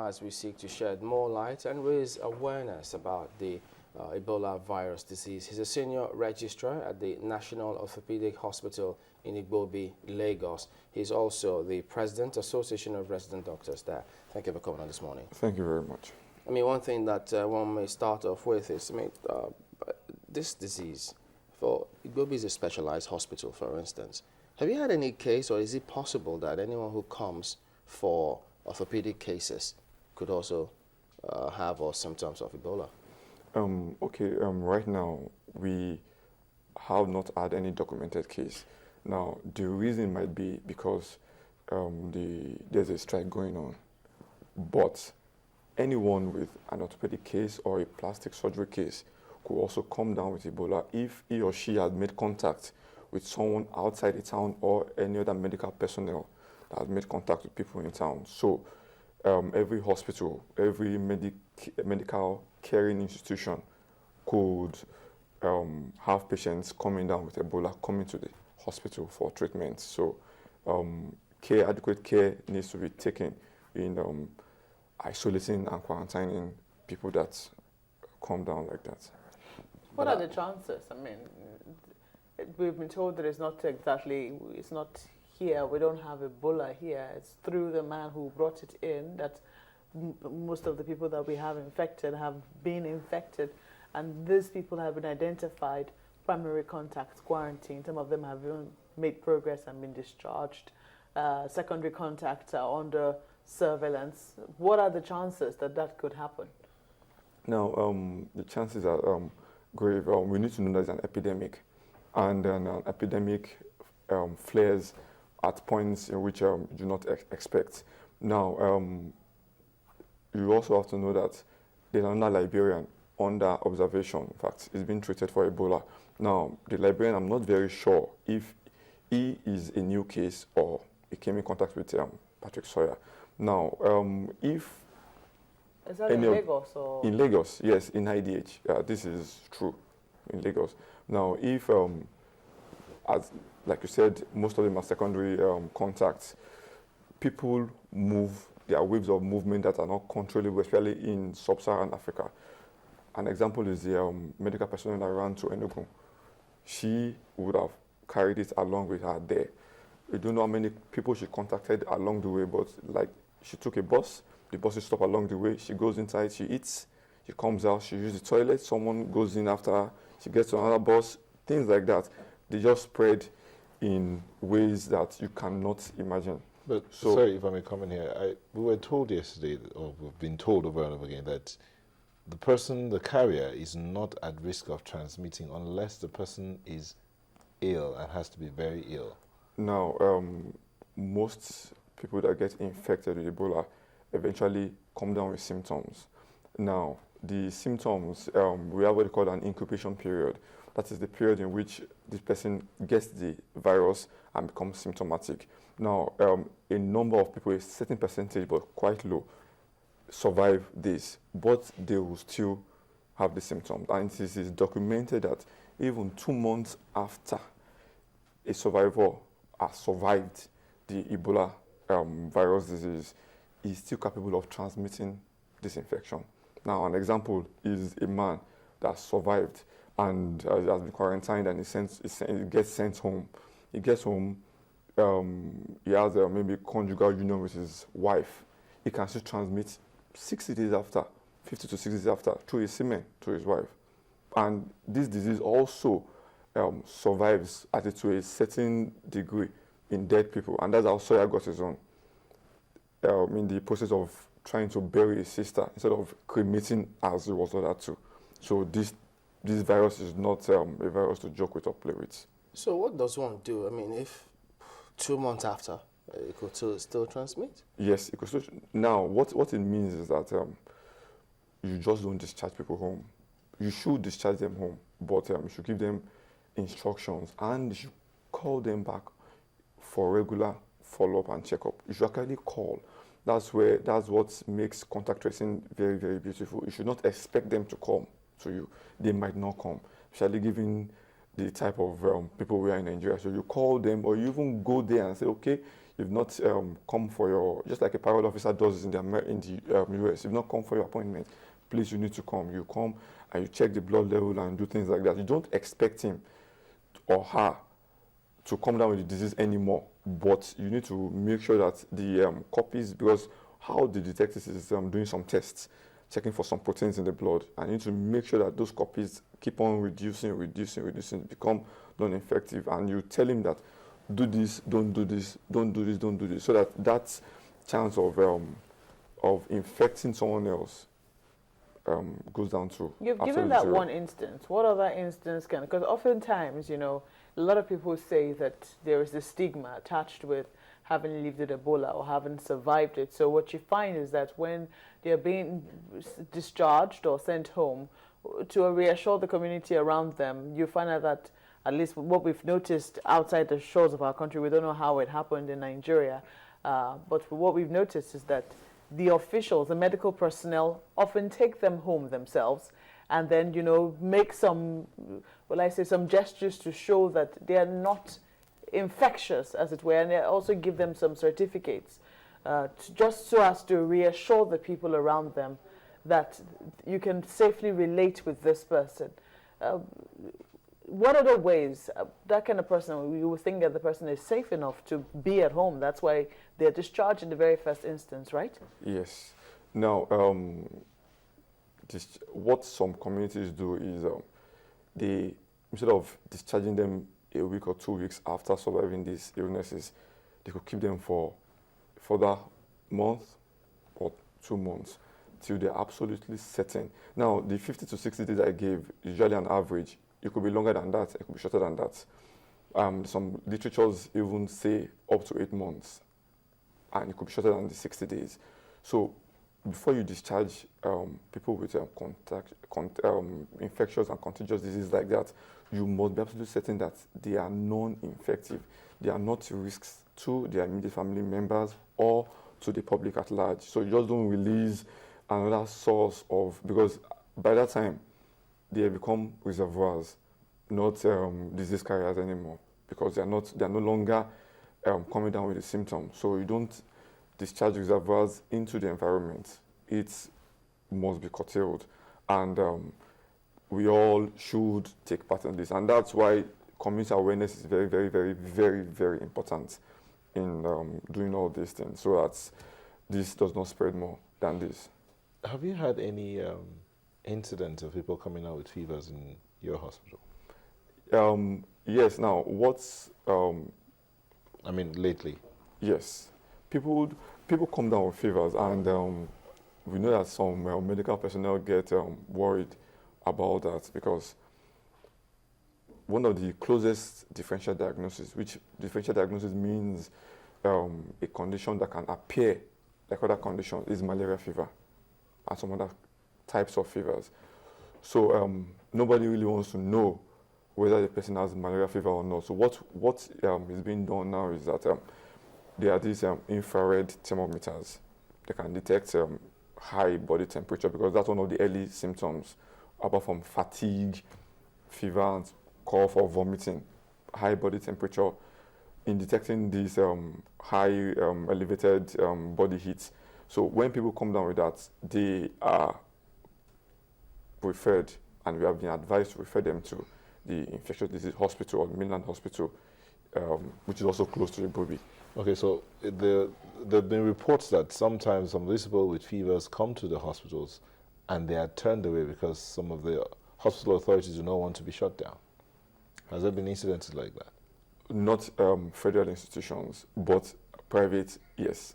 as we seek to shed more light and raise awareness about the Ebola virus disease. He's a senior registrar at the National Orthopedic Hospital in Igbobi, Lagos. He's also the President, Association of Resident Doctors there. Thank you for coming on this morning. Thank you very much. I mean, one thing that one may start off with is, this disease, for Igbobi is a specialized hospital, for instance. Have you had any case, or is it possible that anyone who comes for orthopedic cases could also have or symptoms of Ebola? Right now we have not had any documented case. Now, the reason might be because there's a strike going on, but anyone with an orthopedic case or a plastic surgery case could also come down with Ebola if he or she had made contact with someone outside the town or any other medical personnel that has made contact with people in town. So every hospital, every medical caring institution could have patients coming down with Ebola coming to the hospital for treatment. So adequate care needs to be taken in isolating and quarantining people that come down like that. What are the chances? I mean, we've been told that it's not here, we don't have Ebola here. It's through the man who brought it in that most of the people that we have infected have been infected. And these people have been identified, primary contacts, quarantined. Some of them have even made progress and been discharged. Secondary contacts are under surveillance. What are the chances that that could happen? Now, the chances are grave. We need to know there's an epidemic. And then an epidemic flares at points in which you do not expect. Now, you also have to know that there's another Liberian under observation. In fact, he's been treated for Ebola. Now, the Liberian, I'm not very sure if he is a new case or he came in contact with Patrick Sawyer. Now, if... Is that in Lagos? Or? In Lagos, yes, in IDH. This is true, in Lagos. Now, if, like you said, most of them are secondary contacts, people move, there are waves of movement that are not controllable, especially in sub-Saharan Africa. An example is the medical personnel that ran to Enugu. She would have carried it along with her there. We don't know how many people she contacted along the way, but like she took a bus, the bus is stopped along the way, she goes inside, she eats, she comes out, she uses the toilet, someone goes in after her, she gets to another bus, things like that. They just spread in ways that you cannot imagine. But sorry if I may come in here. We were told yesterday, or we've been told over and over again, that the person, the carrier, is not at risk of transmitting unless the person is ill and has to be very ill. Now, most people that get infected with Ebola eventually come down with symptoms. Now, the symptoms, we have what we call an incubation period. That is the period in which this person gets the virus and becomes symptomatic. Now, a number of people, a certain percentage, but quite low, survive this, but they will still have the symptoms. And it is documented that even 2 months after a survivor has survived the Ebola virus disease, is still capable of transmitting this infection. Now, an example is a man that survived and has been quarantined, and he gets sent home. He gets home, he has maybe conjugal union with his wife. He can still transmit 60 days after, 50 to 60 days after, through his semen to his wife. And this disease also survives to a certain degree in dead people, and that's how Sawyer got his own. In the process of trying to bury his sister instead of cremating as he was ordered to. So this virus is not a virus to joke with or play with. So what does one do? I mean, if 2 months after, it could still transmit? Yes, it could still. Now, what it means is that you just don't discharge people home. You should discharge them home, but you should give them instructions, and you should call them back for regular follow-up and check-up. You should actually call. That's what makes contact tracing very, very beautiful. You should not expect them to come to you. They might not come, especially given the type of people we are in Nigeria. So you call them, or you even go there and say, okay, you've not come for your, just like a parole officer does in the US, you've not come for your appointment, please, you need to come. You come and you check the blood level and do things like that. You don't expect him or her to come down with the disease anymore, but you need to make sure that the copies, because how the detective is doing some tests, checking for some proteins in the blood, and you need to make sure that those copies keep on reducing, become non-infective, and you tell him that do this, don't do this, don't do this, don't do this, so that chance of infecting someone else goes down to You've given that 0. one instance. What other instance can? Because oftentimes, you know, a lot of people say that there is a stigma attached with having lived with Ebola or having survived it. So what you find is that when they're being discharged or sent home, to reassure the community around them, you find out that, at least what we've noticed outside the shores of our country, we don't know how it happened in Nigeria, but what we've noticed is that the officials, the medical personnel, often take them home themselves and then, you know, make some, some gestures to show that they are not infectious, as it were, and they also give them some certificates, just so as to reassure the people around them that you can safely relate with this person. What other ways that kind of person, you would think that the person is safe enough to be at home? That's why they're discharged in the very first instance, right? Yes. Now, what some communities do is they, instead of discharging them a week or 2 weeks after surviving these illnesses, they could keep them for that month or 2 months till they're absolutely certain. Now, the 50 to 60 days I gave, usually an average, it could be longer than that, it could be shorter than that. Some literatures even say up to 8 months, and it could be shorter than the 60 days. So before you discharge people with infectious and contagious diseases like that, you must be absolutely certain that they are non-infective. They are not risks to their immediate family members or to the public at large. So you just don't release another source of, because by that time, they have become reservoirs, not disease carriers anymore, because they are no longer coming down with the symptoms. So you don't discharge reservoirs into the environment. It must be curtailed, and we all should take part in this. And that's why community awareness is very, very, very, very, very important in doing all these things, so that this does not spread more than this. Have you had any incidents of people coming out with fevers in your hospital? Yes. Now, lately? Yes. People come down with fevers, and we know that some medical personnel get worried about that, because one of the closest differential diagnosis, which differential diagnosis means a condition that can appear like other conditions, is malaria fever and some other types of fevers. So nobody really wants to know whether the person has malaria fever or not. So what is being done now is that there are these infrared thermometers. They can detect high body temperature, because that's one of the early symptoms, apart from fatigue, fever, and cough or vomiting. High body temperature. In detecting these high elevated body heat. So when people come down with that, they are referred, and we have been advised to refer them to the infectious disease hospital or the mainland hospital, which is also close to Ibobi. Okay, so there have been reports that sometimes some of these people with fevers come to the hospitals and they are turned away because some of the hospital authorities do not want to be shut down. Has there been incidents like that? Not federal institutions, but private, yes.